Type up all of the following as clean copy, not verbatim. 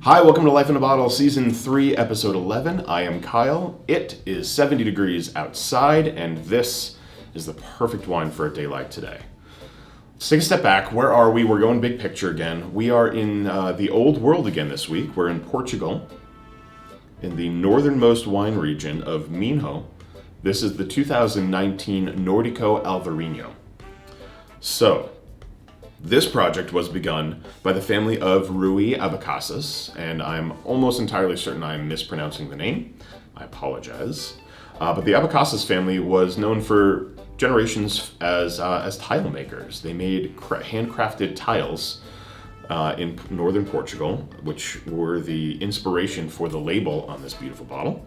Hi, welcome to Life in a Bottle, Season 3, Episode 11. I am Kyle. It is 70 degrees outside, and this is the perfect wine for a day like today. Let's take a step back. Where are we? We're going big picture again. We are in the old world again this week. We're in Portugal, in the northernmost wine region of Minho. This is the 2019 Nortico Alvarinho. So, this project was begun by the family of Rui Abacasas, and I'm almost entirely certain I'm mispronouncing the name. I apologize. But the Abacasas family was known for generations as tile makers. They made handcrafted tiles in northern Portugal, which were the inspiration for the label on this beautiful bottle.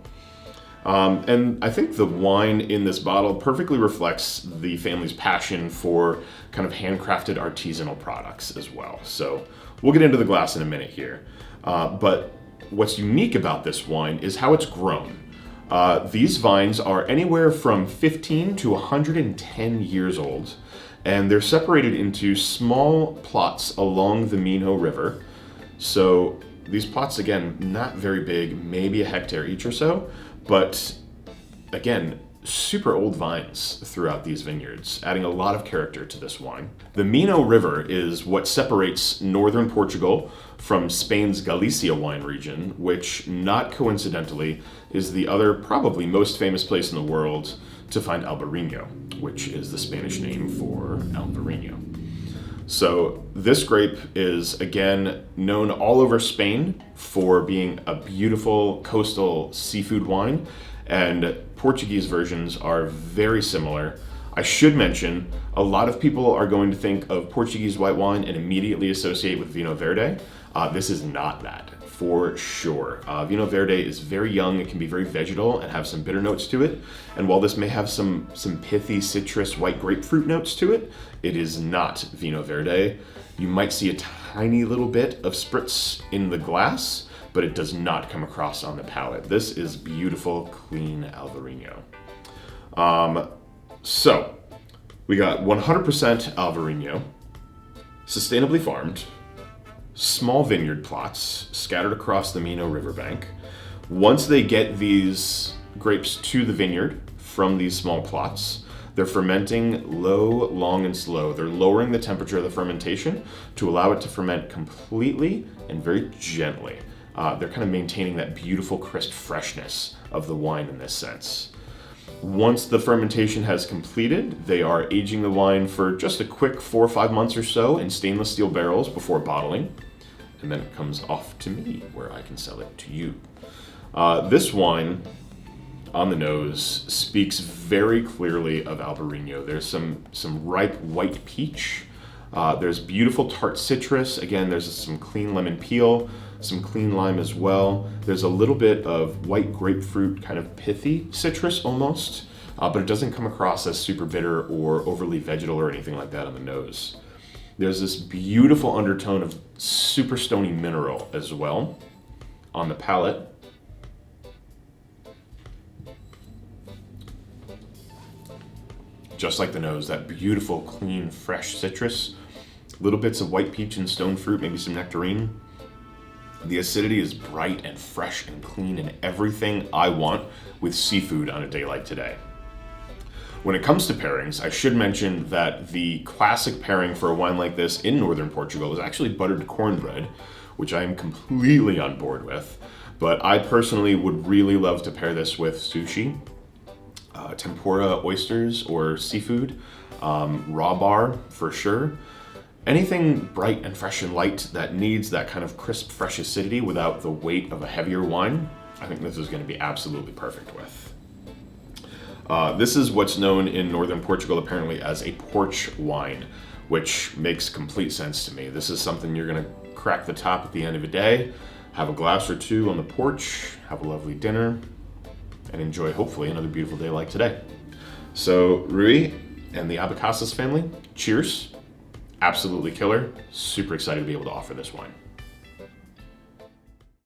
And I think the wine in this bottle perfectly reflects the family's passion for kind of handcrafted artisanal products as well. So we'll get into the glass in a minute here. But what's unique about this wine is how it's grown. These vines are anywhere from 15 to 110 years old, and they're separated into small plots along the Minho River. So these plots, again, not very big, maybe a hectare each or so, but again, super old vines throughout these vineyards, adding a lot of character to this wine. The Minho River is what separates northern Portugal from Spain's Galicia wine region, which, not coincidentally, is the other probably most famous place in the world to find Alvarinho, which is the Spanish name for Alvarinho. So this grape is, again, known all over Spain for being a beautiful coastal seafood wine, and Portuguese versions are very similar. I should mention, a lot of people are going to think of Portuguese white wine and immediately associate with Vinho Verde. This is not that, for sure. Vinho Verde is very young, it can be very vegetal and have some bitter notes to it. And while this may have some pithy citrus white grapefruit notes to it, it is not Vinho Verde. You might see a tiny little bit of spritz in the glass, but it does not come across on the palate. This is beautiful, clean Alvarinho. So, we got 100% Alvarinho, sustainably farmed, small vineyard plots scattered across the Minho riverbank. Once they get these grapes to the vineyard from these small plots, they're fermenting low, long, and slow. They're lowering the temperature of the fermentation to allow it to ferment completely and very gently. They're kind of maintaining that beautiful, crisp freshness of the wine in this sense. Once the fermentation has completed, they are aging the wine for just a quick 4 or 5 months or so in stainless steel barrels before bottling. And then it comes off to me where I can sell it to you. This wine, on the nose, speaks very clearly of Alvarinho. There's some ripe white peach. There's beautiful tart citrus. Again, there's some clean lemon peel, some clean lime as well. There's a little bit of white grapefruit, kind of pithy citrus almost, but it doesn't come across as super bitter or overly vegetal or anything like that on the nose. There's this beautiful undertone of super stony mineral as well on the palate. Just like the nose, that beautiful, clean, fresh citrus. Little bits of white peach and stone fruit, maybe some nectarine. The acidity is bright and fresh and clean and everything I want with seafood on a day like today. When it comes to pairings, I should mention that the classic pairing for a wine like this in northern Portugal is actually buttered cornbread, which I am completely on board with. But I personally would really love to pair this with sushi, tempura oysters or seafood, raw bar for sure. Anything bright and fresh and light that needs that kind of crisp, fresh acidity without the weight of a heavier wine, I think this is going to be absolutely perfect with. This is what's known in northern Portugal apparently as a porch wine, which makes complete sense to me. This is something you're going to crack the top at the end of a day, have a glass or two on the porch, have a lovely dinner, and enjoy hopefully another beautiful day like today. So Rui and the Abacasas family, cheers. Absolutely killer. Super excited to be able to offer this wine.